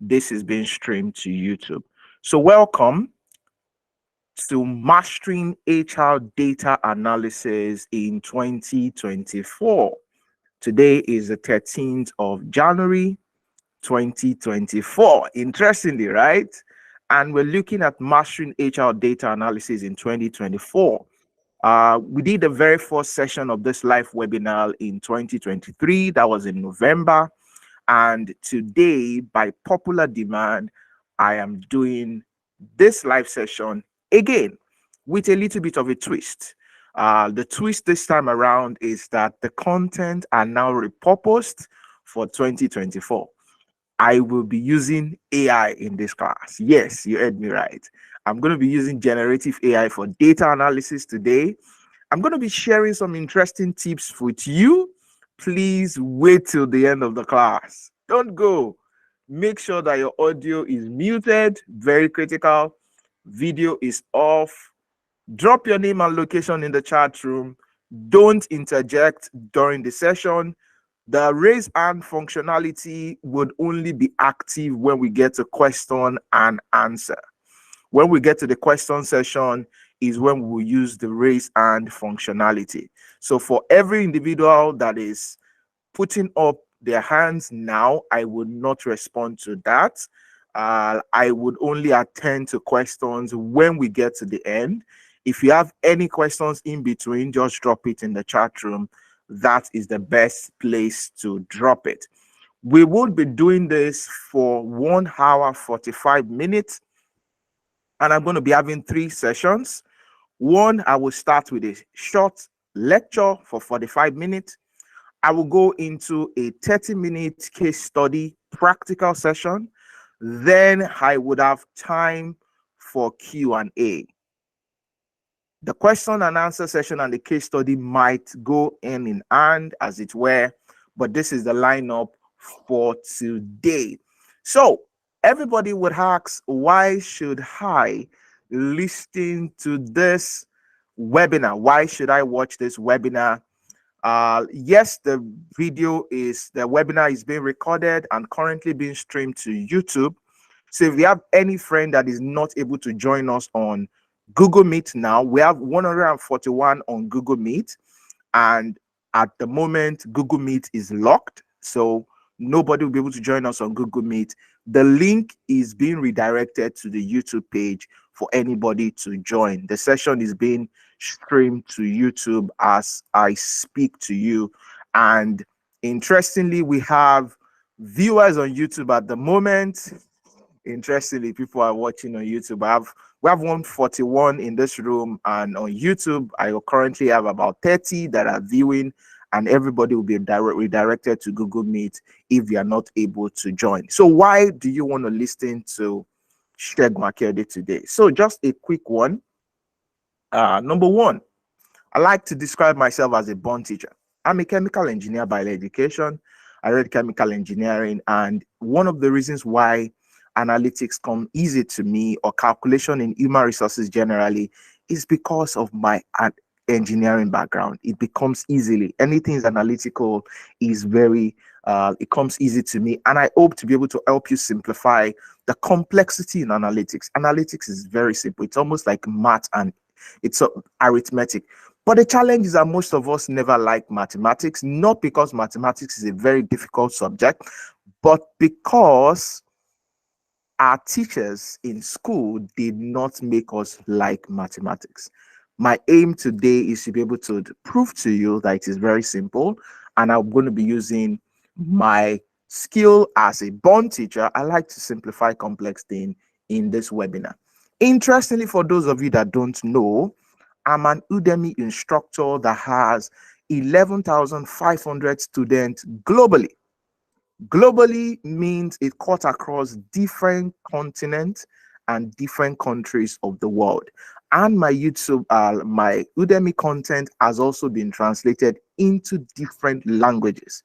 this is being streamed to YouTube. So welcome to Mastering HR Data Analysis in 2024. Today is the 13th of January, 2024. Interestingly, right? And we're looking at Mastering HR Data Analysis in 2024. We did the very first session of this live webinar in 2023. That was in November. And today, by popular demand, I am doing this live session again with a little bit of a twist. The twist this time around is that the content are now repurposed for 2024. I will be using AI in this class. Yes, you heard me right. I'm going to be using generative AI for data analysis today. I'm going to be sharing some interesting tips with you. Please wait till the end of the class. Don't go. Make sure that your audio is muted, very critical. Video is off. Drop your name and location in the chat room. Don't interject during the session. The raise hand functionality would only be active when we get to question and answer. When we get to the question session is when we will use the raise hand functionality. So for every individual that is putting up their hands now, I would not respond to that. I would only attend to questions when we get to the end. If you have any questions in between, just drop it in the chat room. That is the best place to drop it. We would be doing this for 1 hour, 45 minutes. And I'm going to be having 3 sessions. One, I will start with a short lecture for 45 minutes. I will go into a 30-minute case study practical session. Then I would have time for Q&A. The question and answer session and the case study might go in hand, as it were, but this is the lineup for today. So everybody would ask, why should I listen to this webinar? Why should I watch this webinar? Yes, the webinar is being recorded and currently being streamed to YouTube. So if you have any friend that is not able to join us on Google Meet now, we have 141 on Google Meet, and at the moment Google Meet is locked, so nobody will be able to join us on Google Meet. The link is being redirected to the YouTube page for anybody to join. The session is being streamed to YouTube as I speak to you, and interestingly, we have viewers on YouTube at the moment. Interestingly, people are watching on YouTube. We have 141 in this room, and on YouTube, I currently have about 30 that are viewing, and everybody will be redirected to Google Meet if you are not able to join. So why do you want to listen to Segun Akiode today? So just a quick one. Number one, I like to describe myself as a born teacher. I'm a chemical engineer by education. I read chemical engineering, and one of the reasons why analytics come easy to me, or calculation in human resources generally, is because of my engineering background. It becomes easily, anything is analytical is very it comes easy to me, and I hope to be able to help you simplify the complexity in analytics. Analytics is very simple. It's almost like math, and it's arithmetic. But the challenge is that most of us never like mathematics, not because mathematics is a very difficult subject, but because our teachers in school did not make us like mathematics. My aim today is to be able to prove to you that it is very simple, and I'm going to be using my skill as a born teacher. I like to simplify complex things in this webinar. Interestingly, for those of you that don't know, I'm an Udemy instructor that has 11,500 students globally. Globally means it cuts across different continents and different countries of the world. And my my Udemy content has also been translated into different languages.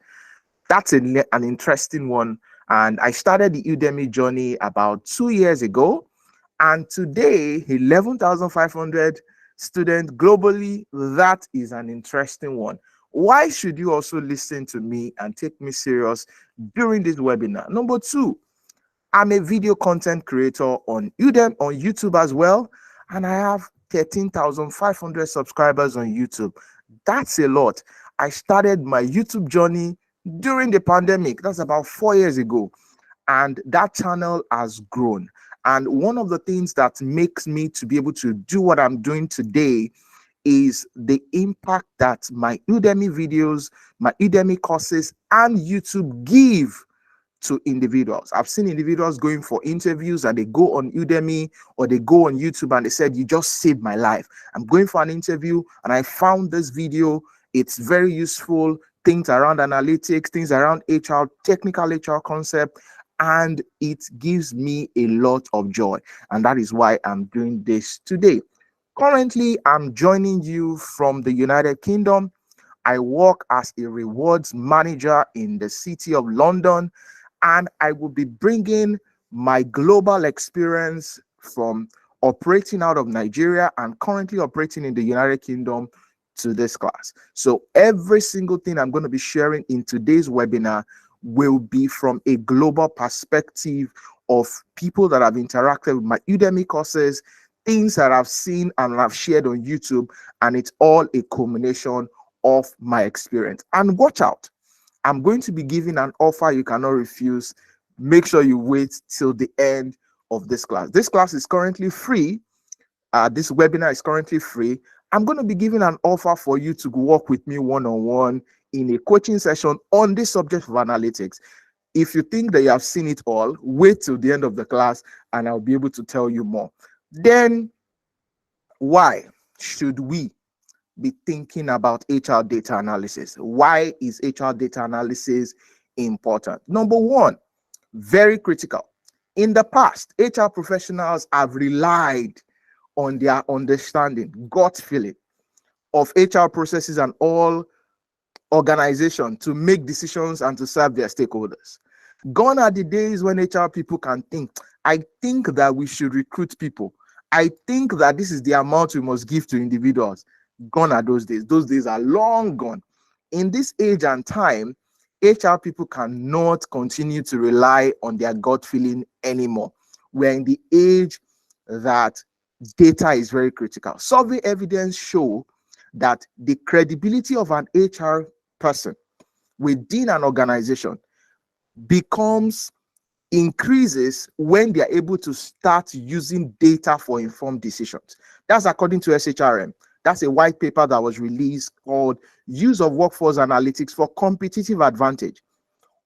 That's an interesting one. And I started the Udemy journey about 2 years ago. And today, 11,500 students globally. That is an interesting one. Why should you also listen to me and take me serious during this webinar? Number two, I'm a video content creator on Udemy, on YouTube as well, and I have 13,500 subscribers on YouTube. That's a lot. I started my YouTube journey during the pandemic. That's about 4 years ago, and that channel has grown. And one of the things that makes me to be able to do what I'm doing today is the impact that my Udemy videos, my Udemy courses, and YouTube give to individuals. I've seen individuals going for interviews and they go on Udemy or they go on YouTube and they said, "You just saved my life. I'm going for an interview and I found this video. It's very useful. Things around analytics, things around HR, technical HR concept, and it gives me a lot of joy." And that is why I'm doing this today. Currently, I'm joining you from the United Kingdom. I work as a rewards manager in the city of London, and I will be bringing my global experience from operating out of Nigeria and currently operating in the United Kingdom to this class. So every single thing I'm going to be sharing in today's webinar will be from a global perspective of people that have interacted with my Udemy courses, things that I've seen and I've shared on YouTube, and it's all a culmination of my experience. And watch out, I'm going to be giving an offer you cannot refuse. Make sure you wait till the end of this class. This class is currently free. This webinar is currently free. I'm going to be giving an offer for you to work with me one-on-one in a coaching session on this subject of analytics. If you think that you have seen it all, wait till the end of the class and I'll be able to tell you more. Then, why should we be thinking about HR data analysis? Why is HR data analysis important? Number one, very critical. In the past, HR professionals have relied on their understanding, gut feeling of HR processes and all organizations to make decisions and to serve their stakeholders. Gone are the days when HR people can think, I think that we should recruit people. I think that this is the amount we must give to individuals. Gone are those days. Those days are long gone. In this age and time, HR people cannot continue to rely on their gut feeling anymore. We're in the age that data is very critical. Survey evidence show that the credibility of an HR person within an organization increases when they are able to start using data for informed decisions. That's according to SHRM. That's a white paper that was released called Use of Workforce Analytics for Competitive Advantage.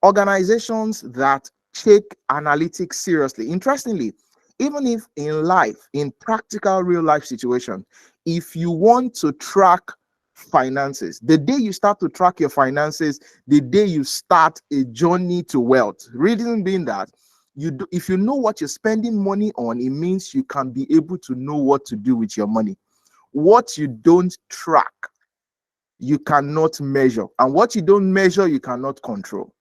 Organizations that take analytics seriously. Interestingly, even if in life, in practical real life situations, if you want to track finances, the day you start to track your finances, the day you start a journey to wealth. Reason being that if you know what you're spending money on, it means you can be able to know what to do with your money. What you don't track, you cannot measure, and what you don't measure, you cannot control.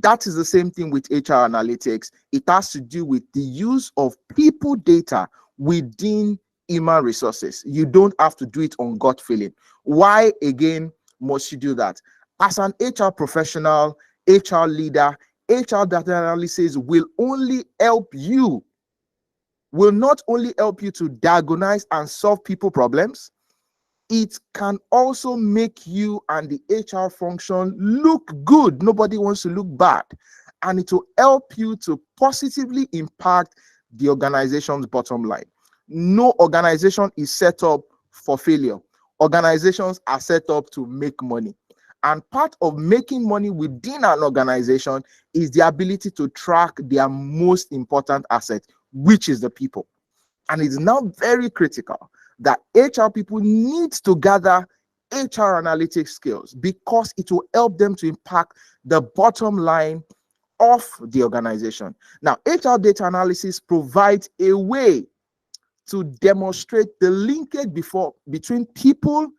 That is the same thing with HR analytics. It has to do with the use of people data within human resources. You don't have to do it on gut feeling. Why, again, must you do that? As an HR professional, HR leader, HR data analysis will not only help you to diagnose and solve people problems, it can also make you and the HR function look good. Nobody wants to look bad. And it will help you to positively impact the organization's bottom line. No organization is set up for failure. Organizations are set up to make money. And part of making money within an organization is the ability to track their most important asset, which is the people. And it's now very critical that HR people need to gather HR analytics skills because it will help them to impact the bottom line of the organization. Now, HR data analysis provides a way to demonstrate the linkage between people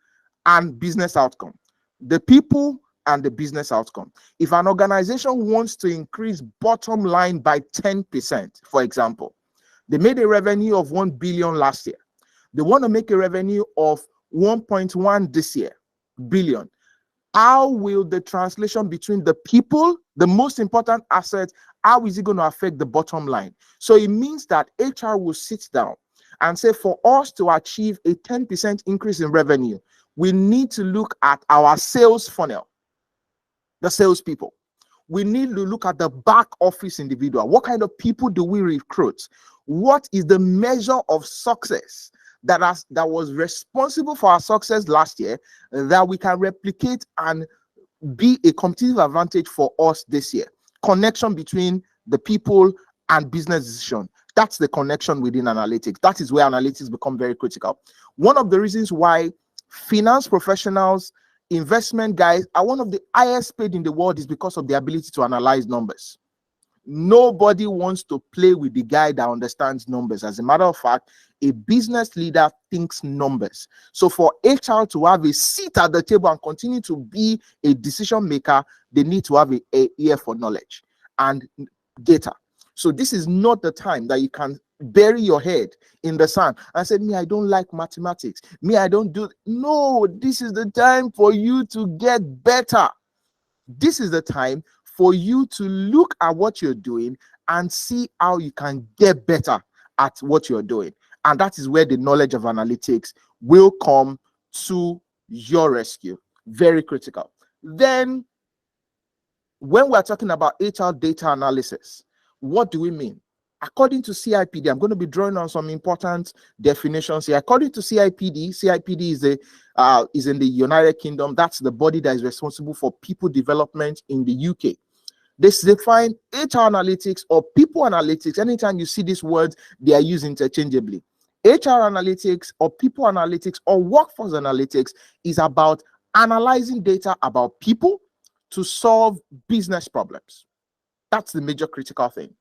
and business outcome. The people and the business outcome. If an organization wants to increase bottom line by 10%, for example, they made a revenue of 1 billion last year. They want to make a revenue of 1.1 this year, billion. How will the translation between the people, the most important asset, how is it going to affect the bottom line? So it means that HR will sit down and say, for us to achieve a 10% increase in revenue, we need to look at our sales funnel, the salespeople. We need to look at the back office individual. What kind of people do we recruit? What is the measure of success that was responsible for our success last year that we can replicate and be a competitive advantage for us this year? Connection between the people and business decision. That's the connection within analytics. That is where analytics become very critical. One of the reasons why finance professionals, investment guys are one of the highest paid in the world is because of the ability to analyze numbers. Nobody wants to play with the guy that understands numbers. As a matter of fact, a business leader thinks numbers. So for HR to have a seat at the table and continue to be a decision maker, they need to have a ear for knowledge and data. So this is not the time that you can bury your head in the sand and say, me, I don't like mathematics. Me, I don't do. No, this is the time for you to get better. This is the time for you to look at what you're doing and see how you can get better at what you're doing. And that is where the knowledge of analytics will come to your rescue. Very critical. Then, when we're talking about HR data analysis, what do we mean? According to CIPD, I'm going to be drawing on some important definitions here. According to CIPD, is in the United Kingdom. That's the body that is responsible for people development in the UK. They define HR analytics or people analytics. Anytime you see these words, they are used interchangeably. HR analytics or people analytics or workforce analytics is about analyzing data about people to solve business problems. That's the major critical thing.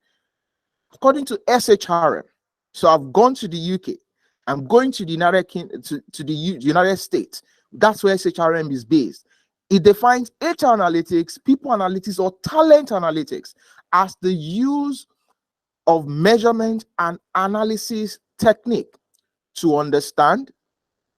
According to SHRM, so I've gone to the UK, I'm going to the United States. That's where SHRM is based. It defines HR analytics, people analytics, or talent analytics as the use of measurement and analysis technique to understand,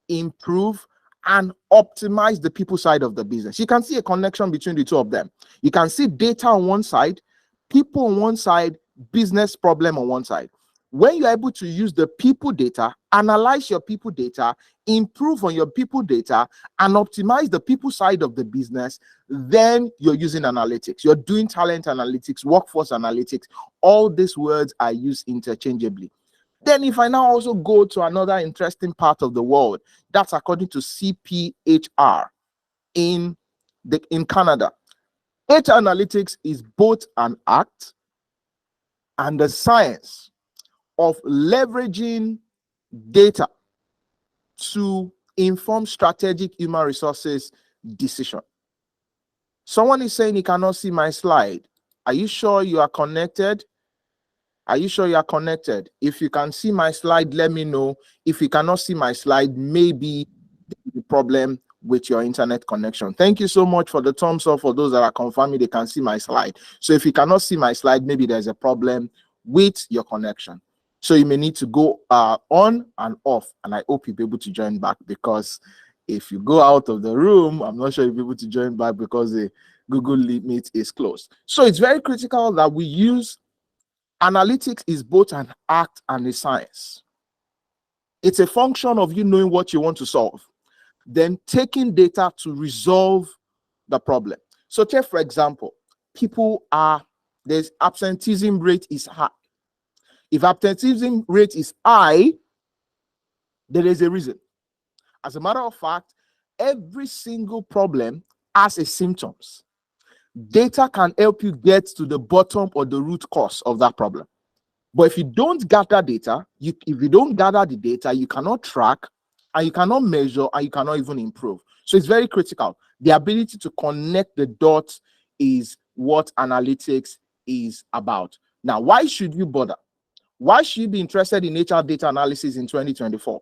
improve, and optimize the people side of the business. You can see a connection between the two of them. You can see data on one side, people on one side, business problem on one side. When you're able to use the people data, analyze your people data, improve on your people data, and optimize the people side of the business, then you're using analytics. You're doing talent analytics, workforce analytics. All these words are used interchangeably. Then if I now also go to another interesting part of the world, that's according to CPHR in Canada. HR analytics is both an art and the science of leveraging data to inform strategic human resources decision. Someone is saying he cannot see my slide. Are you sure you are connected? Are you sure you are connected? If you can see my slide, let me know. If you cannot see my slide, maybe the problem with your internet connection. Thank you so much for the thumbs up for those that are confirming they can see my slide. So if you cannot see my slide, maybe there's a problem with your connection. So you may need to go on and off, and I hope you'll be able to join back, because if you go out of the room, I'm not sure you'll be able to join back because the Google Meet is closed. So it's very critical that we use analytics is both an art and a science. It's a function of you knowing what you want to solve, then taking data to resolve the problem. So take, for example, there's absenteeism rate is high. If absenteeism rate is high, there is a reason. As a matter of fact, every single problem has a symptoms. Data can help you get to the bottom or the root cause of that problem. But if you don't gather data, if you don't gather the data, you cannot track, and you cannot measure, and you cannot even improve. So it's very critical. The ability to connect the dots is what analytics is about. Now, why should you bother? Why should you be interested in HR data analysis in 2024?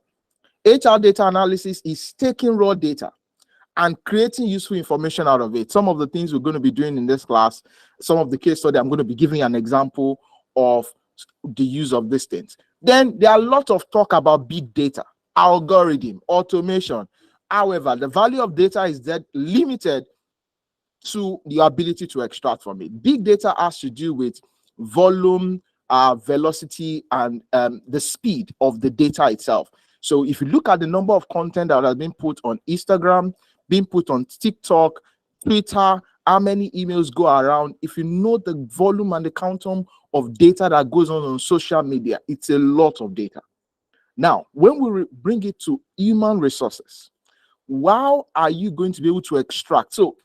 HR data analysis is taking raw data and creating useful information out of it. Some of the things we're going to be doing in this class, some of the case study, I'm going to be giving an example of the use of these things. Then there are a lot of talk about big data, algorithm, automation. However, the value of data is that limited to the ability to extract from it. Big data has to do with volume, velocity, and the speed of the data itself. So if you look at the number of content that has been put on Instagram, being put on TikTok, Twitter, how many emails go around, if you know the volume and the quantum of data that goes on social media, it's a lot of data. Now, when we bring it to human resources, how are you going to be able to extract? So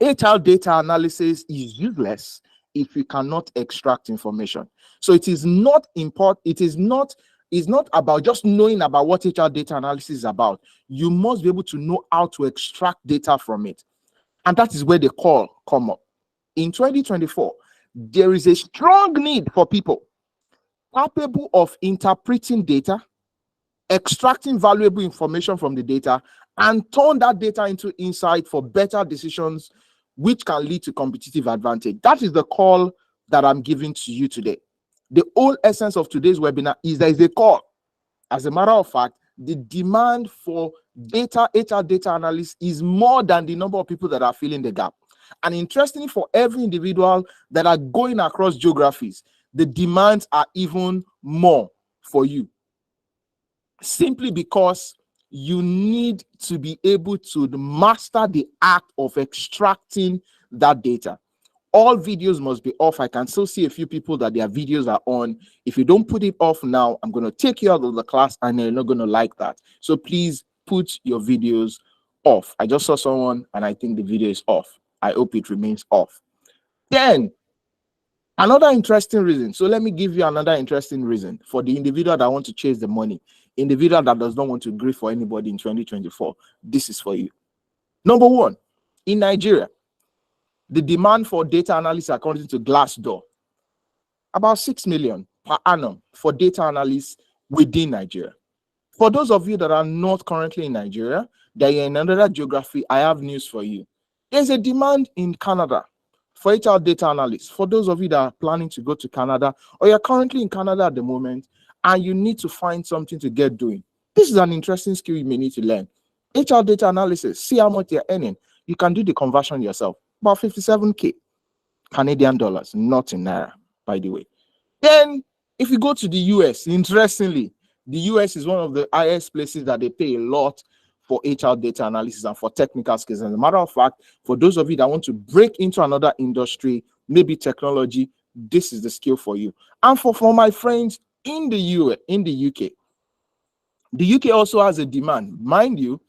HR data analysis is useless if you cannot extract information. So it is not important. It's not about just knowing about what HR data analysis is about. You must be able to know how to extract data from it. And that is where the call come up. In 2024, there is a strong need for people capable of interpreting data, extracting valuable information from the data, and turn that data into insight for better decisions, which can lead to competitive advantage. That is the call that I'm giving to you today. The whole essence of today's webinar is there is a call. As a matter of fact, the demand for data, HR data analysts is more than the number of people that are filling the gap. And interestingly, for every individual that are going across geographies, the demands are even more for you. Simply because you need to be able to master the act of extracting that data. All videos must be off. I can still see a few people that their videos are on. If you don't put it off now, I'm going to take you out of the class and you're not going to like that. So please put your videos off. I just saw someone and I think the video is off. I hope it remains off. Then, another interesting reason. So let me give you another interesting reason for the individual that wants to chase the money, individual that does not want to grieve for anybody in 2024. This is for you. Number one, in Nigeria, the demand for data analysts, according to Glassdoor, about 6 million per annum for data analysts within Nigeria. For those of you that are not currently in Nigeria, that you're in another geography, I have news for you. There's a demand in Canada for HR data analysts. For those of you that are planning to go to Canada, or you're currently in Canada at the moment, and you need to find something to get doing, this is an interesting skill you may need to learn. HR data analysis, see how much you're earning. You can do the conversion yourself. About 57K Canadian dollars, not in Naira, by the way. Then, if you go to the US, interestingly, the US is one of the highest places that they pay a lot for HR data analysis and for technical skills. As a matter of fact, for those of you that want to break into another industry, maybe technology, this is the skill for you. And for my friends in the UK, the UK also has a demand. Mind you,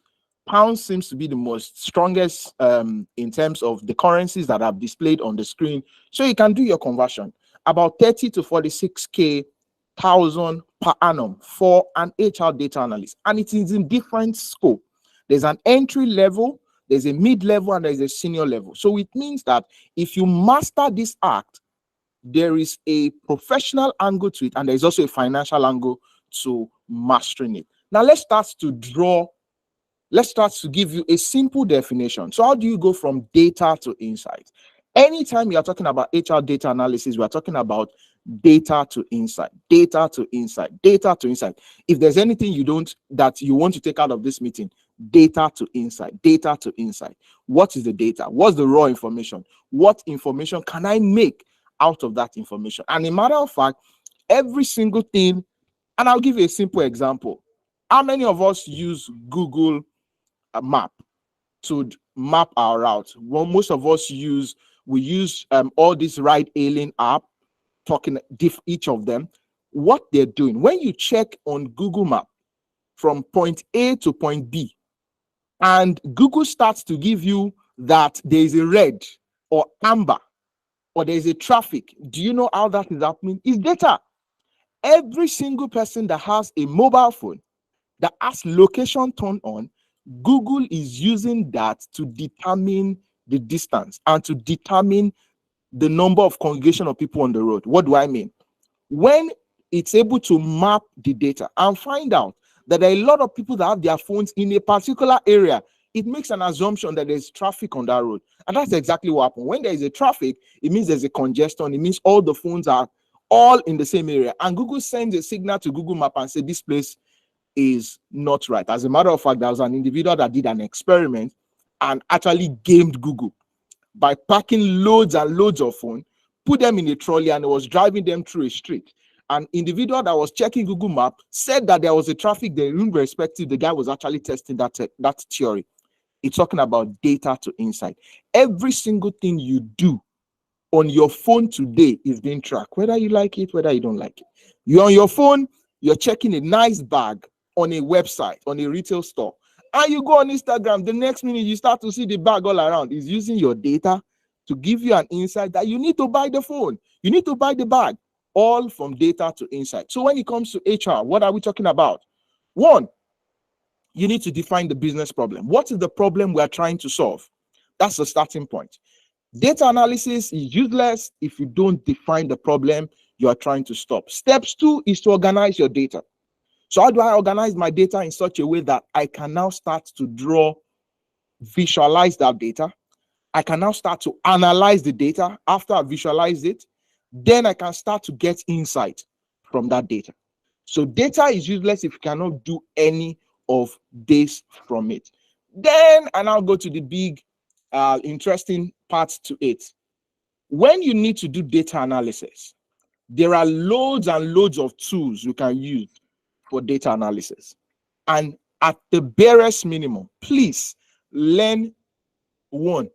pound seems to be the most strongest in terms of the currencies that are displayed on the screen. So you can do your conversion. About 30 to 46K thousand per annum for an HR data analyst. And it is in different scope. There's an entry level, there's a mid-level, and there's a senior level. So it means that if you master this act, there is a professional angle to it, and there's also a financial angle to mastering it. Now let's start to give you a simple definition. So how do you go from data to insight? Anytime you are talking about HR data analysis, we are talking about data to insight, data to insight, data to insight. If there's anything that you want to take out of this meeting, data to insight, data to insight. What is the data? What's the raw information? What information can I make out of that information? And a matter of fact, every single thing, and I'll give you a simple example. How many of us use Google Map to map our route? Well, most of us use all these ride-hailing app, talking each of them, what they're doing. When you check on Google Map from point A to point B, and Google starts to give you that there is a red or amber, or there is a traffic, do you know how that is happening? It's data. Every single person that has a mobile phone that has location turned on, Google is using that to determine the distance and to determine the number of congregation of people on the road. What do I mean? When it's able to map the data and find out that there are a lot of people that have their phones in a particular area, it makes an assumption that there's traffic on that road. And that's exactly what happens. When there is a traffic, it means there's a congestion. It means all the phones are all in the same area. And Google sends a signal to Google Map and says, this place is not right. As a matter of fact, there was an individual that did an experiment and actually gamed Google by packing loads and loads of phone, put them in a trolley and it was driving them through a street. An individual that was checking Google Map said that there was a traffic there, irrespective. The guy was actually testing that theory. It's talking about data to insight. Every single thing you do on your phone today is being tracked, whether you like it, whether you don't like it. You're on your phone, you're checking a nice bag on a website, on a retail store, and you go on Instagram. The next minute, you start to see the bag all around. It's using your data to give you an insight that you need to buy the phone, you need to buy the bag, all from data to insight. So when it comes to HR, what are we talking about? One, you need to define the business problem. What is the problem we are trying to solve? That's the starting point. Data analysis is useless if you don't define the problem you are trying to stop. Steps 2 is to organize your data. So how do I organize my data in such a way that I can now start to visualize that data? I can now start to analyze the data. After I visualize it, then I can start to get insight from that data. So data is useless if you cannot do any of this from it. Then I now go to the big, interesting part to it. When you need to do data analysis, there are loads and loads of tools you can use for data analysis. And at the barest minimum, please learn one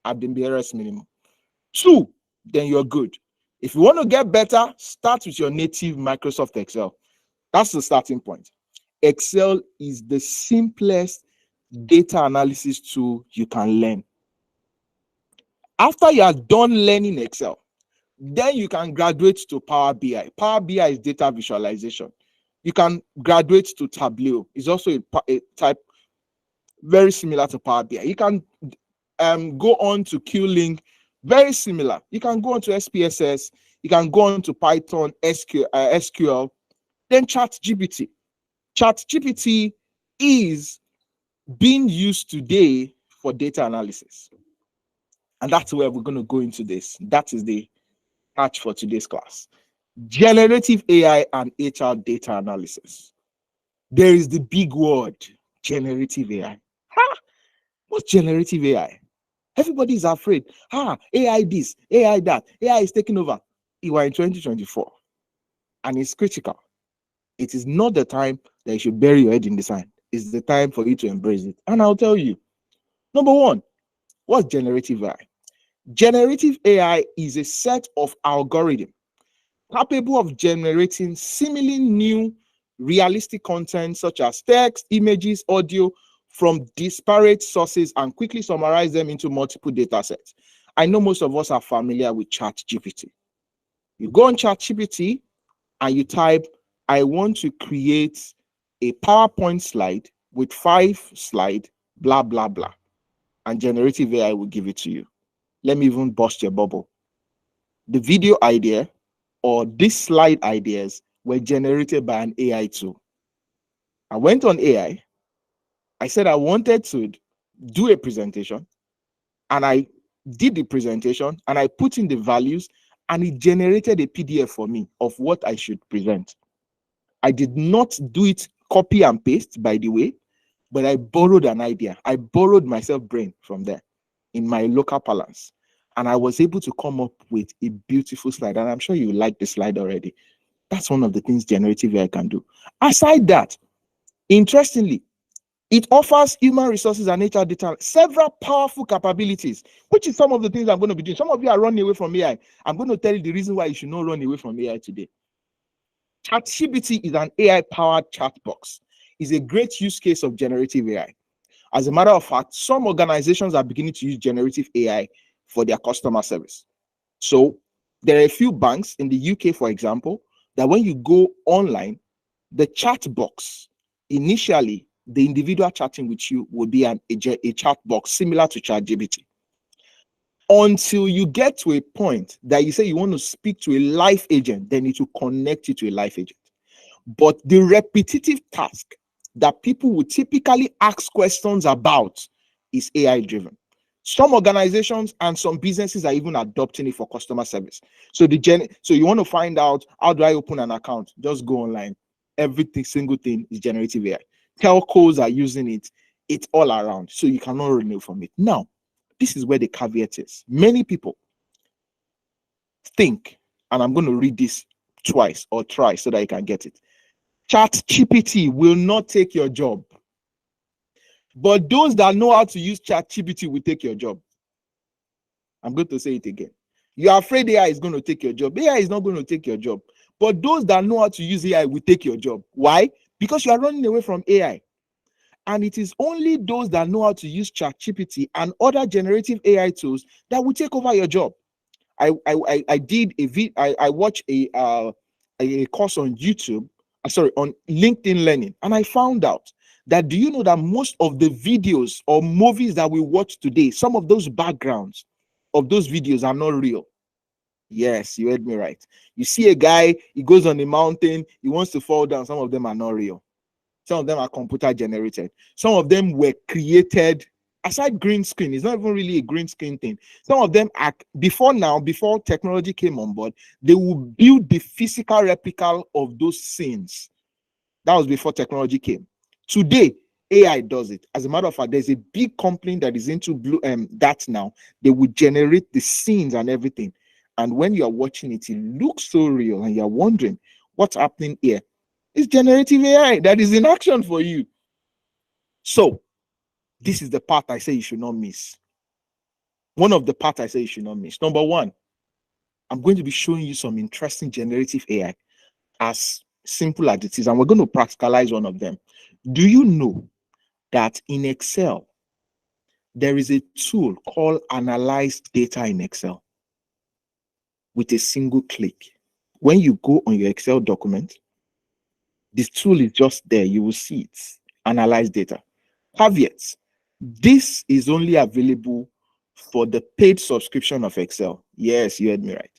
at the barest minimum. 2, then you're good. If you want to get better, start with your native Microsoft Excel. That's the starting point. Excel is the simplest data analysis tool you can learn. After you are done learning Excel, then you can graduate to Power BI. Power BI is data visualization. You can graduate to Tableau. It's also a type very similar to Power BI. You can go on to QLink, very similar. You can go on to SPSS. You can go on to Python, SQL, then ChatGPT. ChatGPT is being used today for data analysis. And that's where we're going to go into this. That is the catch for today's class. Generative AI and HR data analysis. There is the big word, generative AI. What's generative AI? Everybody is afraid. AI this, AI that, AI is taking over. You are in 2024, and it's critical. It is not the time that you should bury your head in the sand. It's the time for you to embrace it. And I'll tell you. Number one, what's generative AI? Generative AI is a set of algorithms capable of generating seemingly new, realistic content such as text, images, audio from disparate sources and quickly summarize them into multiple data sets. I know most of us are familiar with ChatGPT. You go on ChatGPT and you type, I want to create a PowerPoint slide with 5 slides, blah, blah, blah. And generative AI will give it to you. Let me even bust your bubble. The video idea or these slide ideas were generated by an AI tool. I went on AI. I said I wanted to do a presentation, and I did the presentation, and I put in the values, and it generated a PDF for me of what I should present. I did not do it copy and paste, by the way, but I borrowed an idea. I borrowed myself brain from there in my local parlance. And I was able to come up with a beautiful slide. And I'm sure you like the slide already. That's one of the things generative AI can do. Aside that, interestingly, it offers human resources and HR data several powerful capabilities, which is some of the things I'm going to be doing. Some of you are running away from AI. I'm going to tell you the reason why you should not run away from AI today. ChatGPT is an AI-powered chat box. It's a great use case of generative AI. As a matter of fact, some organizations are beginning to use generative AI for their customer service. So there are a few banks in the UK, for example, that when you go online, the chat box, initially, the individual chatting with you will be a chat box similar to ChatGPT. Until you get to a point that you say you want to speak to a live agent, then it will connect you to a live agent. But the repetitive task that people would typically ask questions about is AI driven. Some organizations and some businesses are even adopting it for customer service. So so you want to find out, how do I open an account? Just go online. Everything, single thing is generative AI. Telcos are using it. It's all around. So you cannot run away from it. Now, this is where the caveat is. Many people, Think, and I'm going to read this twice or thrice so that you can get it. ChatGPT will not take your job, but those that know how to use ChatGPT will take your job. I'm going to say it again. You're afraid AI is going to take your job. AI is not going to take your job, but those that know how to use AI will take your job. Why? Because you are running away from AI. And it is only those that know how to use ChatGPT and other generative AI tools that will take over your job. I did I watched a course on YouTube, on LinkedIn Learning, and I found out that, do you know that most of the videos or movies that we watch today, some of those backgrounds of those videos are not real? Yes, you heard me right. You see a guy, he goes on a mountain, he wants to fall down. Some of them are not real. Some of them are computer generated. Some of them were created aside green screen. It's not even really a green screen thing. Some of them are before technology came on board, they will build the physical replica of those scenes. That was before technology came. Today, AI does it. As a matter of fact, there's a big company that is into that now. They will generate the scenes and everything. And when you are watching it, it looks so real, and you're wondering what's happening here. It's generative AI that is in action for you. So, this is the part I say you should not miss. One of the parts I say you should not miss. Number one, I'm going to be showing you some interesting generative AI, as simple as it is, and we're going to practicalize one of them. Do you know that in Excel, there is a tool called Analyze Data in Excel with a single click? When you go on your Excel document, this tool is just there. You will see it. Analyze data. Caveats. This is only available for the paid subscription of Excel. Yes, you heard me right.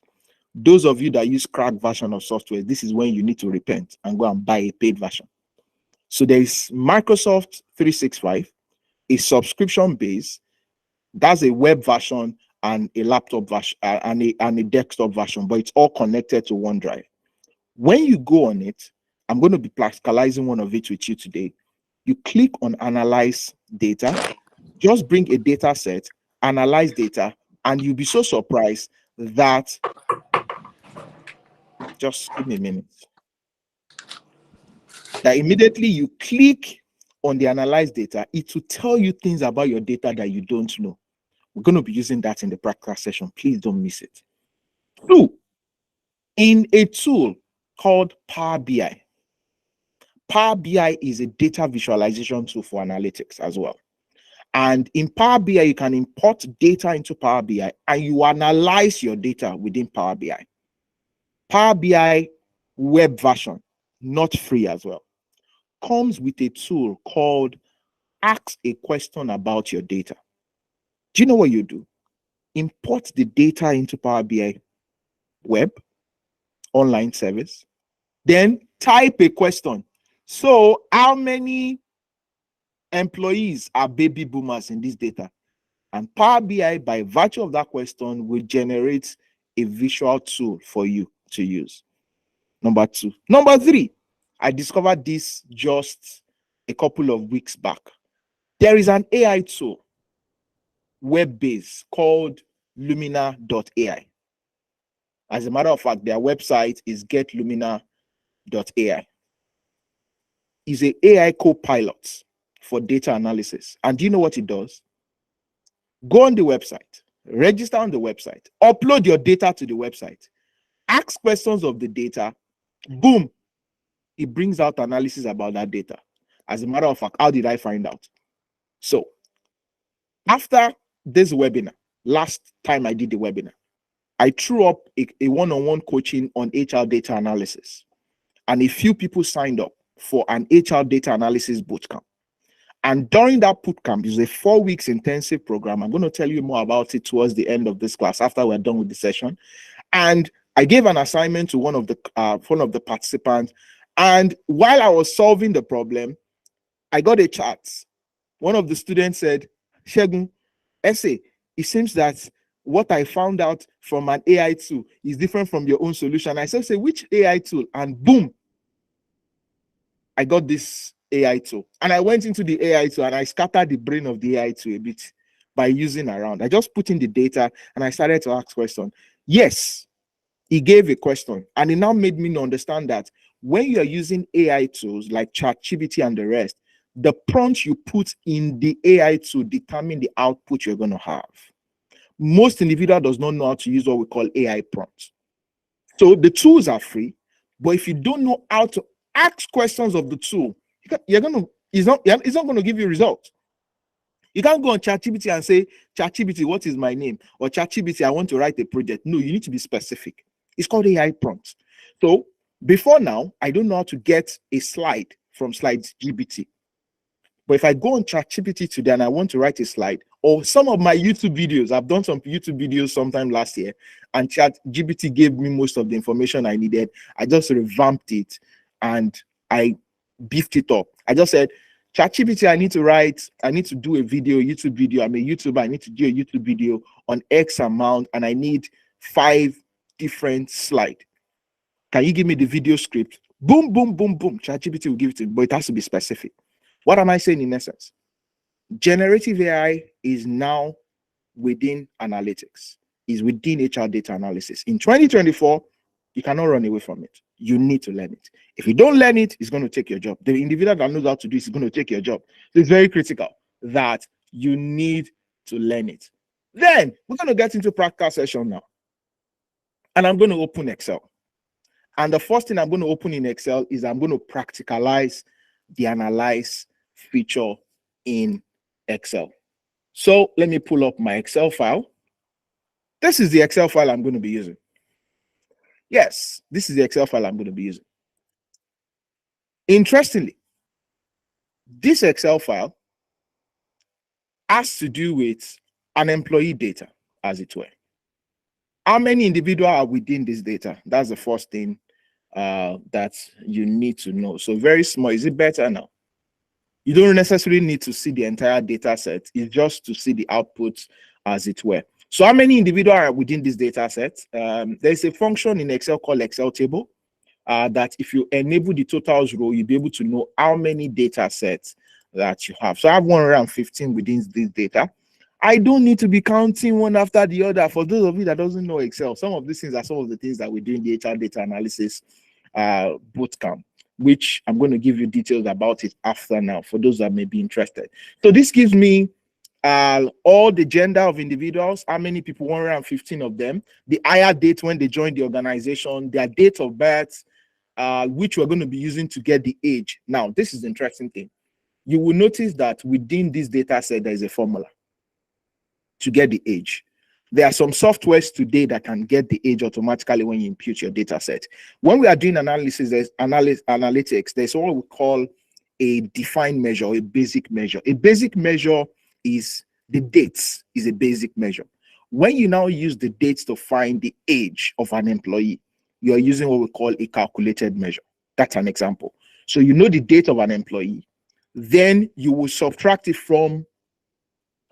Those of you that use cracked version of software, this is when you need to repent and go and buy a paid version. So there is Microsoft 365, a subscription base. That's a web version and a laptop version and a desktop version, but it's all connected to OneDrive. When you go on it, I'm going to be practicalizing one of it with you today. You click on Analyze Data, just bring a data set, analyze data, and you'll be so surprised that, just give me a minute, that immediately you click on the Analyze Data, it will tell you things about your data that you don't know. We're going to be using that in the practical session. Please don't miss it. Two, in a tool called Power BI. Power BI is a data visualization tool for analytics as well. And in Power BI, you can import data into Power BI and you analyze your data within Power BI. Power BI web version, not free as well, comes with a tool called Ask a Question About Your Data. Do you know what you do? Import the data into Power BI web, online service, then type a question. So, how many employees are baby boomers in this data? And Power BI, by virtue of that question, will generate a visual tool for you to use. Number two. Number three, I discovered this just a couple of weeks back. There is an AI tool, web-based, called Lumina.ai. As a matter of fact, their website is getlumina.ai. It's an AI co-pilot for data analysis. And do you know what it does? Go on the website, register on the website, upload your data to the website, ask questions of the data, boom, it brings out analysis about that data. As a matter of fact, how did I find out? So, after this webinar, last time I did the webinar, I threw up a one-on-one coaching on HR data analysis. And a few people signed up for an HR data analysis bootcamp. And during that bootcamp, it's a 4 weeks intensive program. I'm going to tell you more about it towards the end of this class after we're done with the session. And I gave an assignment to one of the participants. And while I was solving the problem, I got a chat. One of the students said, Segun, essay, it seems that what I found out from an AI tool is different from your own solution. I said, say, which AI tool? And boom, I got this AI tool. And I went into the AI tool and I scattered the brain of the AI tool a bit by using around. I just put in the data and I started to ask questions. Yes, he gave a question, and it now made me understand that when you are using AI tools like ChatGPT and the rest, the prompt you put in the AI to determine the output you're going to have. Most individual does not know how to use what we call AI prompts. So the tools are free, but if you don't know how to ask questions of the tool, it's not going to give you results. You can't go on ChatGPT and say, ChatGPT, what is my name? Or ChatGPT, I want to write a project. No, you need to be specific. It's called AI prompts. So before now, I don't know how to get a slide from Slides GPT. But if I go on ChatGPT today and I want to write a slide, or some of my YouTube videos, I've done some YouTube videos sometime last year, and ChatGPT gave me most of the information I needed. I just revamped it and I beefed it up. I just said, ChatGPT, I need to do a YouTube video. I'm a YouTuber. I need to do a YouTube video on X amount, and I need 5 different slides. Can you give me the video script? Boom, boom, boom, boom. ChatGPT will give it to me, but it has to be specific. What am I saying in essence? Generative AI is now within analytics, is within HR data analysis. In 2024, you cannot run away from it. You need to learn it. If you don't learn it, it's going to take your job. The individual that knows how to do it is going to take your job. So it's very critical that you need to learn it. Then we're going to get into practical session now. And I'm going to open Excel. And the first thing I'm going to open in Excel is I'm going to practicalize the analyze feature in Excel. So let me pull up my Excel file. This is the Excel file I'm going to be using. Yes, this is the Excel file I'm going to be using. Interestingly, this Excel file has to do with an employee data, as it were. How many individuals are within this data? That's the first thing that you need to know. So very small. Is it better now? You don't necessarily need to see the entire data set. It's just to see the outputs, as it were. So how many individuals are within this data set? There's a function in Excel called Excel table that if you enable the totals row, you'll be able to know how many data sets that you have. So I have 115 within this data. I don't need to be counting one after the other. For those of you that doesn't know Excel, some of these things are some of the things that we do in the HR data analysis bootcamp, which I'm going to give you details about it after now for those that may be interested. So this gives me all the gender of individuals, how many people, 115 of them, the hire date when they joined the organization, their date of birth, which we're going to be using to get the age. Now, this is the interesting thing. You will notice that within this data set, there is a formula to get the age. There are some softwares today that can get the age automatically when you impute your data set. When we are doing analysis, there's analytics, there's what we call a defined measure or a basic measure. A basic measure is the dates, is a basic measure. When you now use the dates to find the age of an employee, you are using what we call a calculated measure. That's an example. So you know the date of an employee, then you will subtract it from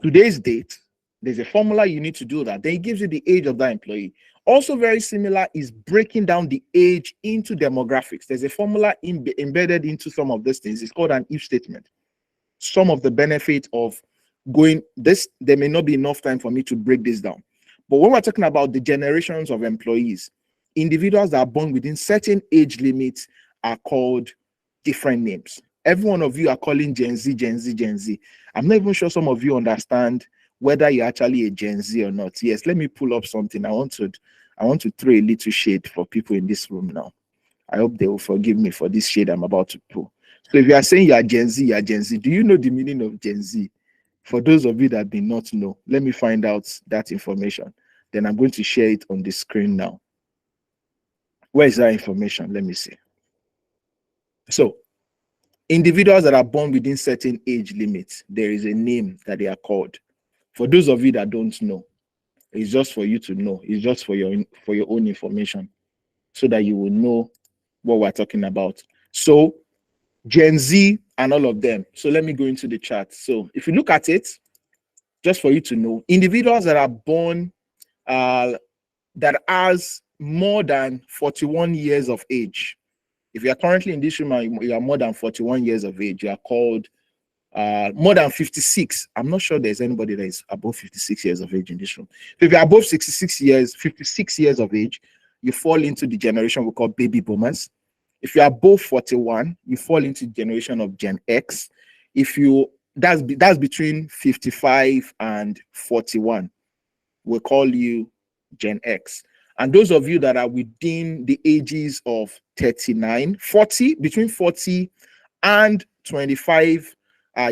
today's date. There's a formula you need to do that. Then it gives you the age of that employee. Also very similar is breaking down the age into demographics. There's a formula embedded into some of these things. It's called an if statement. Some of the benefit of going this, there may not be enough time for me to break this down. But when we're talking about the generations of employees, individuals that are born within certain age limits are called different names. Every one of you are calling Gen Z, Gen Z, Gen Z. I'm not even sure some of you understand whether you're actually a Gen Z or not. Yes, let me pull up something. I want to throw a little shade for people in this room now. I hope they will forgive me for this shade I'm about to pull. So if you are saying you're Gen Z, you're Gen Z, do you know the meaning of Gen Z? For those of you that did not know, let me find out that information. Then I'm going to share it on the screen now. Where is that information? Let me see. So individuals that are born within certain age limits, there is a name that they are called. For those of you that don't know, it's just for you to know. It's just for your own information, so that you will know what we're talking about. So Gen Z and all of them. So let me go into the chart. So if you look at it, just for you to know, individuals that are born that has more than 41 years of age. If you are currently in this room and you are more than 41 years of age, you are called more than 56. I'm not sure there's anybody that is above 56 years of age in this room. So if you're above 56 years of age, you fall into the generation we call baby boomers. If you are above 41, you fall into the generation of Gen X. If you that's between 55 and 41, we'll call you Gen X. And those of you that are within the ages of 39, 40, between 40 and 25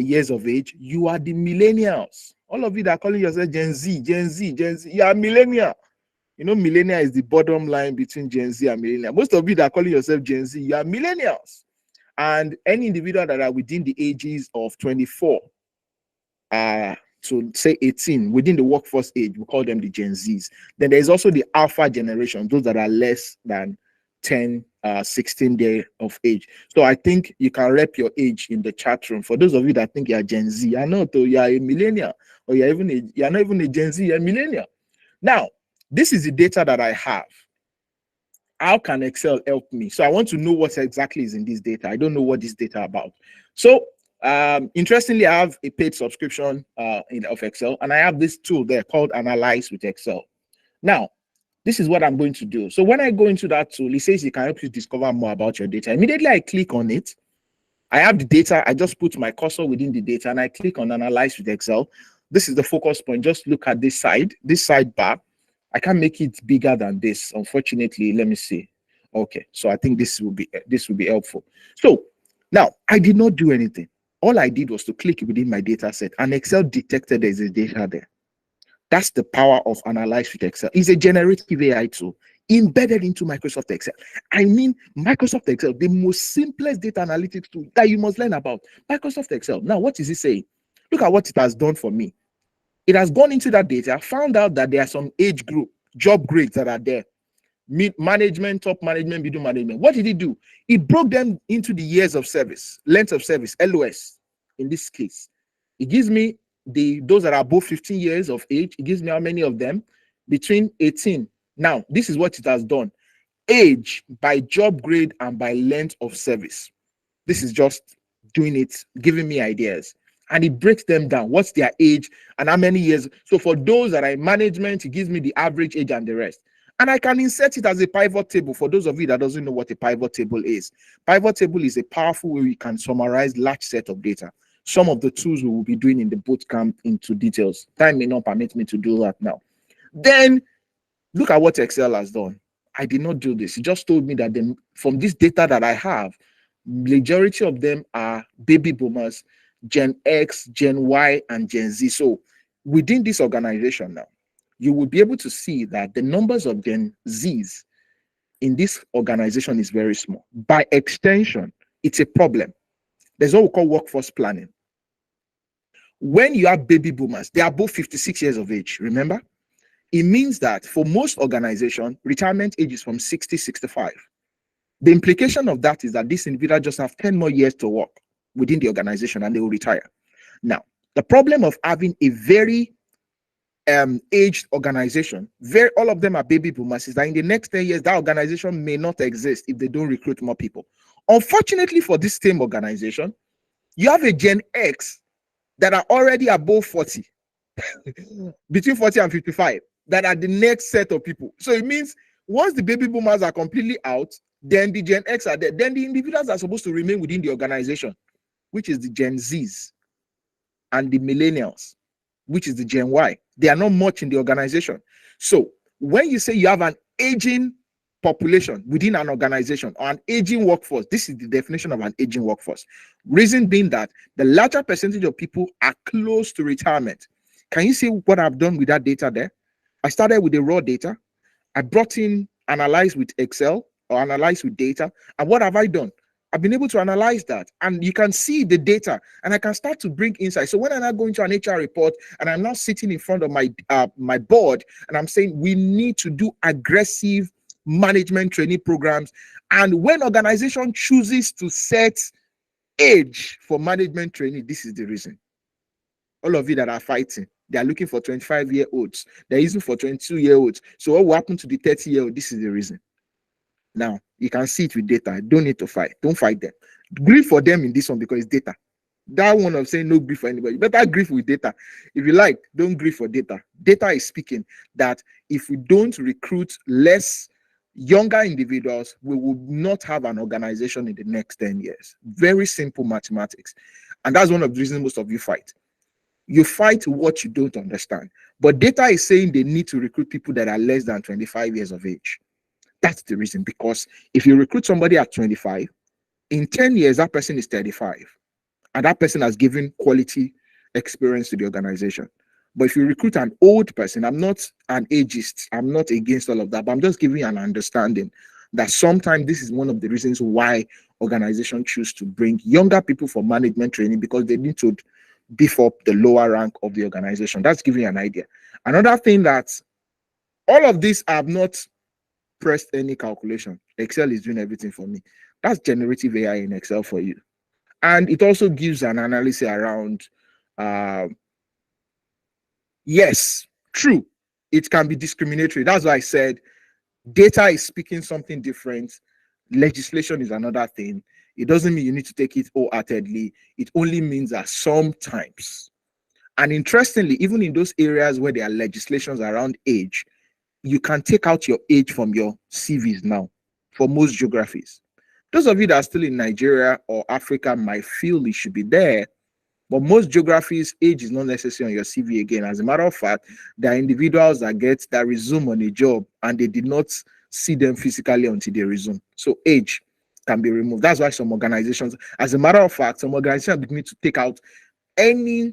years of age, you are the millennials. All of you that are calling yourself Gen Z, Gen Z, Gen Z, you are millennial. You know, millennial is the bottom line between Gen Z and millennial. Most of you that are calling yourself Gen Z, you are millennials. And any individual that are within the ages of 24 to say 18, within the workforce age, we call them the Gen Zs. Then there's also the alpha generation, those that are less than 10, 16 days of age. So I think you can rep your age in the chat room. For those of you that think you're Gen Z, I know though you are a millennial, or you're not even a Gen Z, you're a millennial. Now, this is the data that I have. How can Excel help me? So I want to know what exactly is in this data. I don't know what this data about. So interestingly, I have a paid subscription of Excel, and I have this tool there called Analyze with Excel. Now, this is what I'm going to do. So when I go into that tool, it says it can help you discover more about your data. Immediately I click on it. I have the data. I just put my cursor within the data, and I click on Analyze with Excel. This is the focus point. Just look at this sidebar. I can't make it bigger than this, unfortunately. Let me see. Okay, so I think this will be helpful. So now I did not do anything. All I did was to click within my data set, and Excel detected there's a data there. That's the power of Analyze with Excel. It's a generative AI tool embedded into Microsoft Excel. I mean, Microsoft Excel, the most simplest data analytics tool that you must learn about. Microsoft Excel. Now, what is it saying? Look at what it has done for me. It has gone into that data, found out that there are some age group, job grades that are there. Mid management, top management, middle management. What did it do? It broke them into the years of service, length of service, LOS in this case. It gives me those that are above 15 years of age. It gives me how many of them between 18. Now, this is what it has done. Age by job grade and by length of service. This is just doing it, giving me ideas. And it breaks them down. What's their age and how many years? So for those that are in management, it gives me the average age and the rest. And I can insert it as a pivot table. For those of you that doesn't know what a pivot table is, pivot table is a powerful way we can summarize large set of data. Some of the tools we will be doing in the bootcamp into details. Time may not permit me to do that now. Then look at what Excel has done. I did not do this. It just told me that from this data that I have, majority of them are baby boomers, Gen X, Gen Y, and Gen Z. So within this organization now, you will be able to see that the numbers of Gen Zs in this organization is very small. By extension, it's a problem. There's what we call workforce planning. When you have baby boomers, they are both 56 years of age, remember? It means that for most organizations, retirement age is from 60, 65. The implication of that is that this individual just have 10 more years to work within the organization and they will retire. Now, the problem of having a very aged organization, all of them are baby boomers, is that in the next 10 years, that organization may not exist if they don't recruit more people. Unfortunately for this same organization, you have a Gen X that are already above 40, between 40 and 55, that are the next set of people. So it means once the baby boomers are completely out, then the Gen X are there. Then the individuals are supposed to remain within the organization, which is the Gen Zs, and the millennials, which is the Gen Y. They are not much in the organization. So when you say you have an aging population within an organization or an aging workforce, this is the definition of an aging workforce. Reason being that the larger percentage of people are close to retirement. Can you see what I've done with that data there? I started with the raw data. I brought in Analyze with Excel or Analyze with data. And what have I done? I've been able to analyze that, and you can see the data, and I can start to bring insight. So when I'm now going to an HR report, and I'm now sitting in front of my board, and I'm saying we need to do aggressive management training programs, and when organization chooses to set age for management training, this is the reason. All of you that are fighting, they are looking for 25-year-olds. They're using for 22-year-olds. So what will happen to the 30-year-old? This is the reason. Now, you can see it with data. Don't need to fight. Don't fight them. Grieve for them in this one because it's data. That one of saying no grief for anybody. Better grieve with data. If you like, don't grieve for data. Data is speaking that if we don't recruit less younger individuals, we will not have an organization in the next 10 years. Very simple mathematics. And that's one of the reasons most of you fight. You fight what you don't understand. But data is saying they need to recruit people that are less than 25 years of age. That's the reason. Because if you recruit somebody at 25, in 10 years, that person is 35. And that person has given quality experience to the organization. But if you recruit an old person, I'm not an ageist, I'm not against all of that, but I'm just giving you an understanding that sometimes this is one of the reasons why organizations choose to bring younger people for management training, because they need to beef up the lower rank of the organization. That's giving you an idea. Another thing, that all of this, I have not pressed any calculation. Excel is doing everything for me. That's generative AI in Excel for you. And it also gives an analysis around, yes, true, it can be discriminatory. That's why I said data is speaking something different. Legislation is another thing. It doesn't mean you need to take it wholeheartedly. It only means that sometimes, and interestingly, even in those areas where there are legislations around age, you can take out your age from your CVs now for most geographies. Those of you that are still in Nigeria or Africa might feel it should be there, but most geographies, age is not necessary on your CV again. As a matter of fact, there are individuals that resume on a job and they did not see them physically until they resume. So age can be removed. That's why some organizations, as a matter of fact, some organizations need to take out any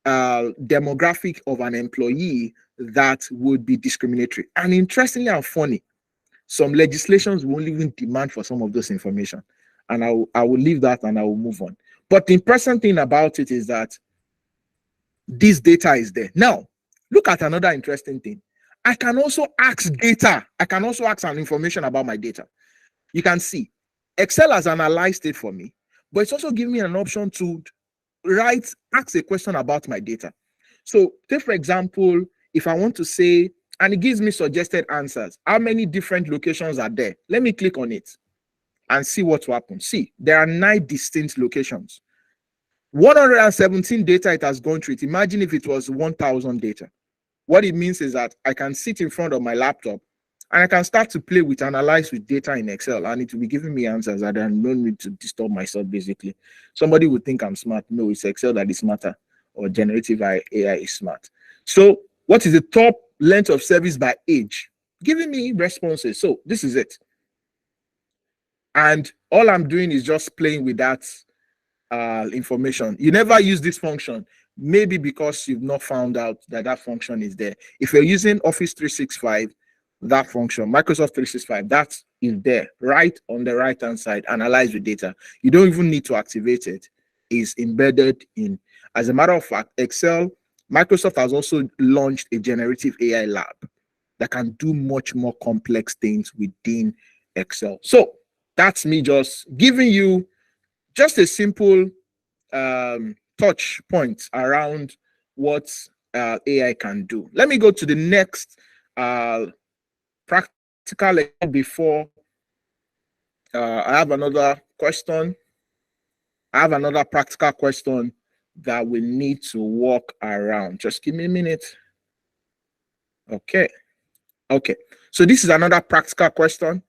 demographic of an employee that would be discriminatory. And interestingly and funny, some legislations won't even demand for some of those information. And I will leave that and I will move on. But the important thing about it is that this data is there. Now, look at another interesting thing. I can also ask data. I can also ask an information about my data. You can see Excel has analyzed it for me, but it's also giving me an option to ask a question about my data. So take, for example, if I want to say, and it gives me suggested answers, how many different locations are there? Let me click on it and see what will happen. See, there are 9 distinct locations. 117 data it has gone through it. Imagine if it was 1,000 data. What it means is that I can sit in front of my laptop and I can start to play with, analyze with data in Excel, and it will be giving me answers that I don't need to disturb myself, basically. Somebody would think I'm smart. No, it's Excel that is smarter, or generative AI is smart. So what is the top length of service by age? Giving me responses. So this is it. And all I'm doing is just playing with that information. You never use this function, maybe because you've not found out that that function is there. If you're using Office 365, that function, Microsoft 365, that is there right on the right hand side, analyze the data. You don't even need to activate it. It's embedded in. As a matter of fact, Excel, Microsoft has also launched a generative AI lab that can do much more complex things within Excel. So that's me just giving you just a simple touch points around what AI can do. Let me go to the next practical before I have another question. I have another practical question that we need to walk around. Just give me a minute. Okay. Okay. So this is another practical question.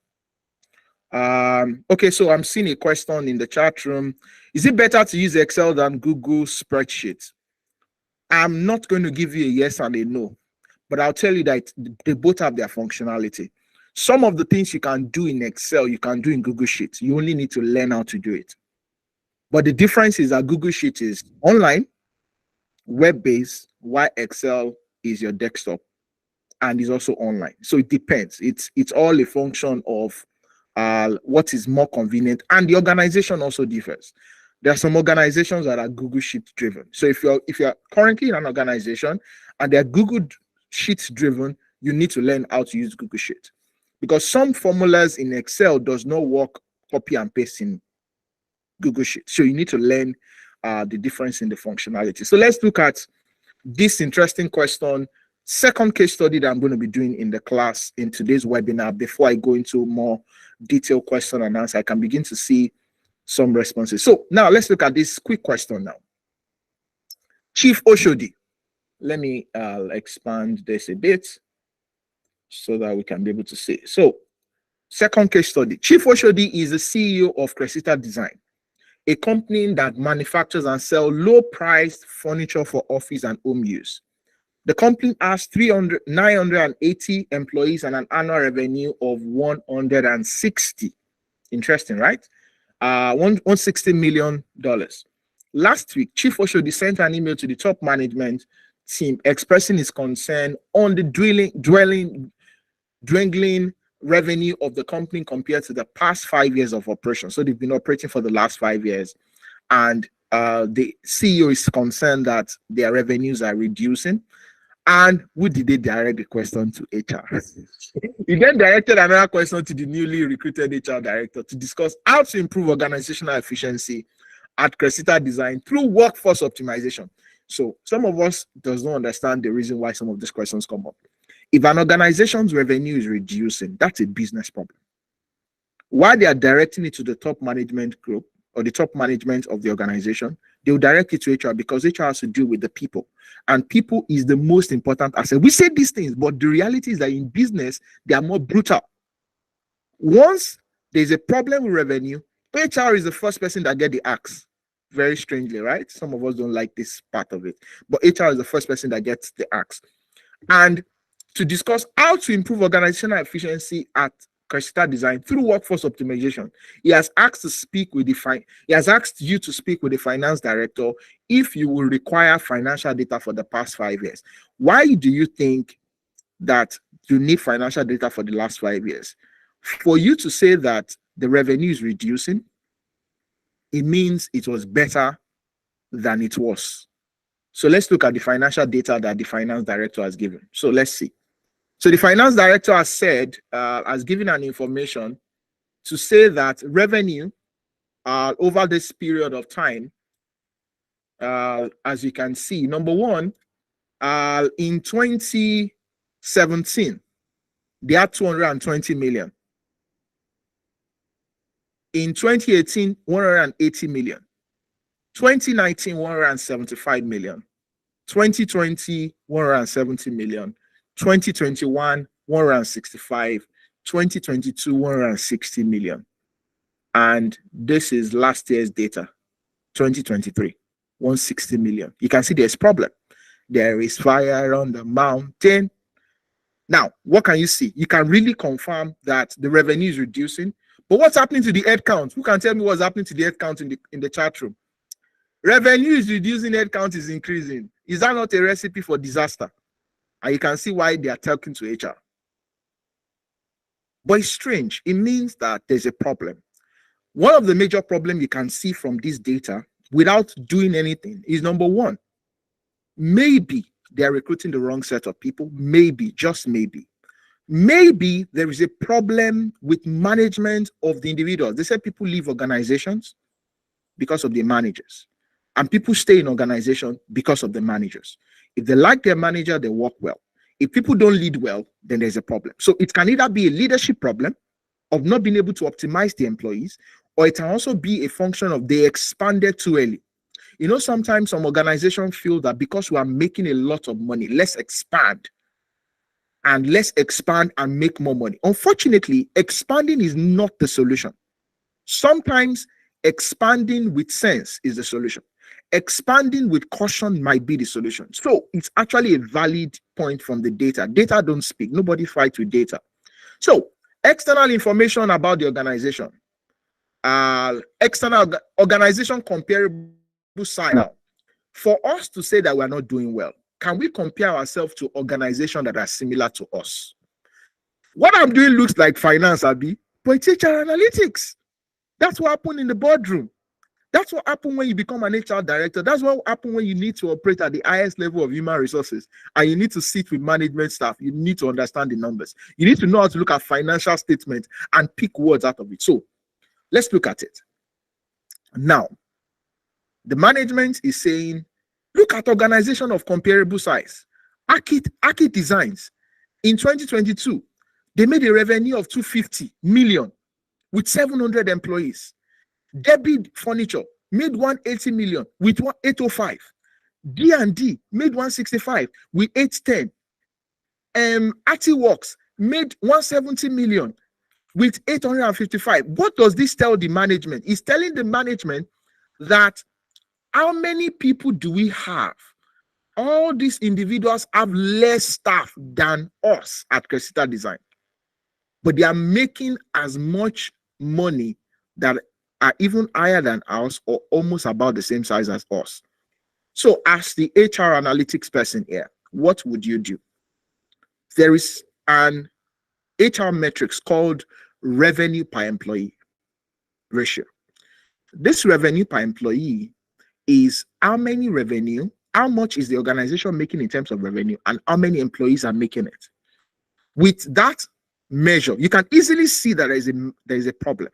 Okay, so I'm seeing a question in the chat room. Is it better to use Excel than Google spreadsheets? I'm not going to give you a yes and a no, but I'll tell you that they both have their functionality. Some of the things you can do in Excel, you can do in Google Sheets. You only need to learn how to do it. But the difference is that Google Sheets is online, web-based, while Excel is your desktop and is also online. So it depends. It's all a function of what is more convenient, and the organization also differs. There are some organizations that are Google Sheets driven. So if you're currently in an organization and they're Google Sheets driven, you need to learn how to use Google Sheets, because some formulas in Excel does not work copy and paste in Google Sheets. So you need to learn the difference in the functionality. So let's look at this interesting question. Second case study that I'm going to be doing in the class in today's webinar. Before I go into more detailed question and answer, I can begin to see some responses. So now let's look at this quick question now. Chief Oshodi. Let me expand this a bit so that we can be able to see. So Second case study. Chief Oshodi is the CEO of Cressida Design, a company that manufactures and sells low-priced furniture for office and home use. The company has 980 employees and an annual revenue of 160. Interesting, right? $160 million. Last week, Chief Oshodi sent an email to the top management team expressing his concern on the dwindling revenue of the company compared to the past 5 years of operation. So they've been operating for the last 5 years, and the CEO is concerned that their revenues are reducing. And who did they direct the question to? HR. He then directed another question to the newly recruited HR director to discuss how to improve organizational efficiency at Cressida Design through workforce optimization. So some of us does not understand the reason why some of these questions come up. If an organization's revenue is reducing, that's a business problem. Why they are directing it to the top management group or the top management of the organization, they will direct it to HR because HR has to deal with the people. And people is the most important asset. We say these things, but the reality is that in business, they are more brutal. Once there's a problem with revenue, HR is the first person that get the axe. Very strangely, right? Some of us don't like this part of it. But HR is the first person that gets the axe. And to discuss how to improve organizational efficiency at Cressida Design through workforce optimization, he has asked you to speak with the finance director if you will require financial data for the past 5 years. Why do you think that you need financial data for the last 5 years? For you to say that the revenue is reducing, it means it was better than it was. So let's look at the financial data that the finance director has given. So let's see. So the finance director has said, has given an information to say that revenue over this period of time, as you can see, number one, in 2017, they had 220 million. In 2018, 180 million. 2019, 175 million. 2020, 170 million. 2021, 165. 2022, 160 million. And this is last year's data, 2023, 160 million. You can see there's problem. There is fire on the mountain. Now, what can you see? You can really confirm that the revenue is reducing. But what's happening to the head count? Who can tell me what's happening to the head count in the chat room? Revenue is reducing, head count is increasing. Is that not a recipe for disaster? And you can see why they are talking to HR. But it's strange. It means that there's a problem. One of the major problems you can see from this data without doing anything is number one, maybe they're recruiting the wrong set of people. Maybe, just maybe. Maybe there is a problem with management of the individuals. They said people leave organizations because of the managers, and people stay in organization because of the managers. If they like their manager, they work well. If people don't lead well, then there's a problem. So it can either be a leadership problem of not being able to optimize the employees, or it can also be a function of they expanded too early. You know, sometimes some organizations feel that because we are making a lot of money, let's expand and make more money. Unfortunately, expanding is not the solution. Sometimes expanding with sense is the solution. Expanding with caution might be the solution. So it's actually a valid point from the data. Data don't speak. Nobody fights with data. So external information about the organization. External organization comparable side. Now, for us to say that we're not doing well, can we compare ourselves to organizations that are similar to us? What I'm doing looks like finance, Abi, but it's HR analytics. That's what happened in the boardroom. That's what happened when you become an HR director. That's what happened when you need to operate at the highest level of human resources and you need to sit with management staff. You need to understand the numbers. You need to know how to look at financial statements and pick words out of it. So let's look at it. Now, the management is saying, look at organization of comparable size. Aki Designs, in 2022, they made a revenue of 250 million with 700 employees. Debbie Furniture made 180 million with 805. D&D made 165 with 810. Works made 170 million with 855. What does this tell the management? It's telling the management that how many people do we have? All these individuals have less staff than us at Cressida Design, but they are making as much money that are even higher than us or almost about the same size as us. So as the HR analytics person here, what would you do? There is an HR metrics called revenue per employee ratio. This revenue per employee is how many revenue, how much is the organization making in terms of revenue, and how many employees are making it. With that measure, you can easily see that there is a problem.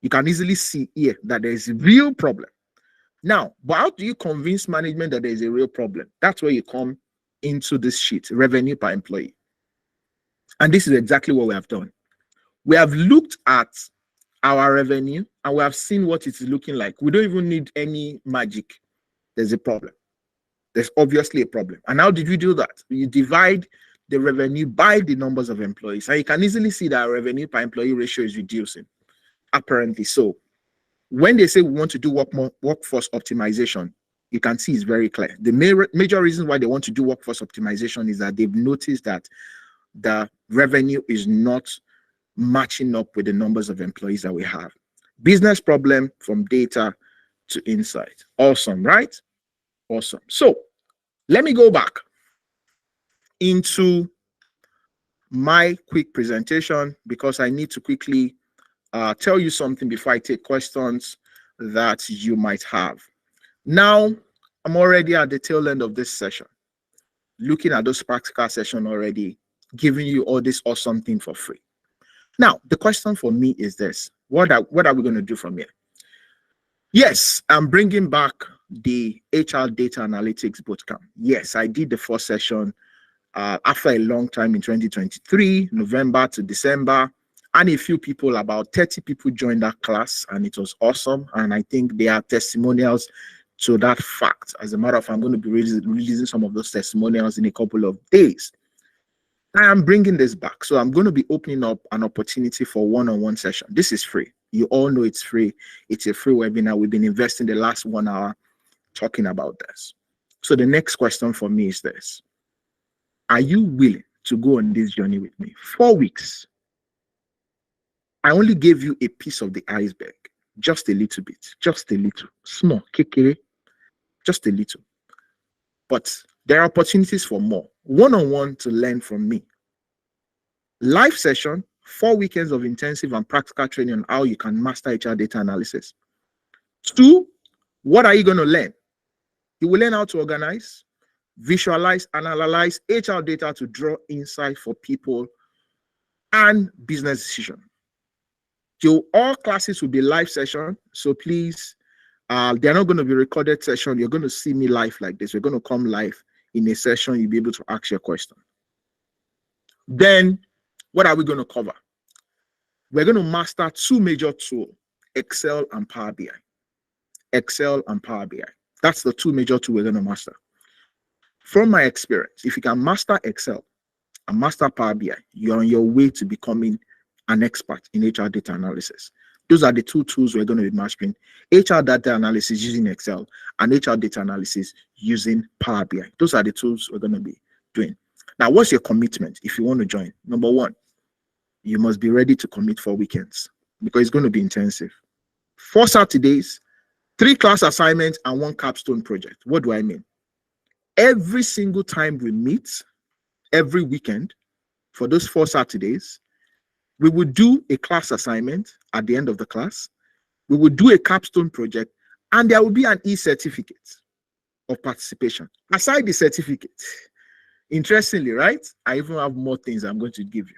You can easily see here that there is a real problem. Now, but how do you convince management that there is a real problem? That's where you come into this sheet, revenue per employee. And this is exactly what we have done. We have looked at our revenue and we have seen what it is looking like. We don't even need any magic. There's a problem. There's obviously a problem. And how did we do that? You divide the revenue by the numbers of employees. And you can easily see that our revenue per employee ratio is reducing, apparently. So when they say we want to do workforce optimization, you can see it's very clear. The major reason why they want to do workforce optimization is that they've noticed that the revenue is not matching up with the numbers of employees that we have. Business problem from data to insight. Awesome, right? Awesome. So let me go back into my quick presentation because I need to quickly tell you something before I take questions that you might have. Now, I'm already at the tail end of this session, looking at those practical sessions already, giving you all this awesome thing for free. Now, the question for me is this. What are we going to do from here? Yes, I'm bringing back the HR data analytics bootcamp. Yes, I did the first session after a long time in 2023, November to December. And a few people, about 30 people joined that class, and it was awesome. And I think there are testimonials to that fact. As a matter of fact, I'm going to be releasing some of those testimonials in a couple of days. I am bringing this back. So I'm going to be opening up an opportunity for one-on-one session. This is free. You all know it's free. It's a free webinar. We've been investing the last 1 hour talking about this. So the next question for me is this. Are you willing to go on this journey with me? 4 weeks. I only gave you a piece of the iceberg, just a little bit, just a little, small, kekere, just a little. But there are opportunities for more. One-on-one to learn from me. Live session, 4 weekends of intensive and practical training on how you can master HR data analysis. 2, what are you going to learn? You will learn how to organize, visualize, and analyze HR data to draw insight for people and business decision. All classes will be live session, so please, they're not going to be recorded session. You're going to see me live like this. We're going to come live in a session. You'll be able to ask your question. Then, what are we going to cover? We're going to master 2 major tools, Excel and Power BI. Excel and Power BI. That's the 2 major tools we're going to master. From my experience, if you can master Excel and master Power BI, you're on your way to becoming an expert in HR data analysis. Those are the 2 tools we're going to be mastering. HR data analysis using Excel and HR data analysis using Power BI. Those are the tools we're going to be doing. Now, what's your commitment if you want to join? Number 1, you must be ready to commit 4 weekends because it's going to be intensive. 4 Saturdays, 3 class assignments, and 1 capstone project. What do I mean? Every single time we meet, every weekend, for those 4 Saturdays, we would do a class assignment at the end of the class. We would do a capstone project, and there will be an e-certificate of participation. Aside the certificate, interestingly, right? I even have more things I'm going to give you.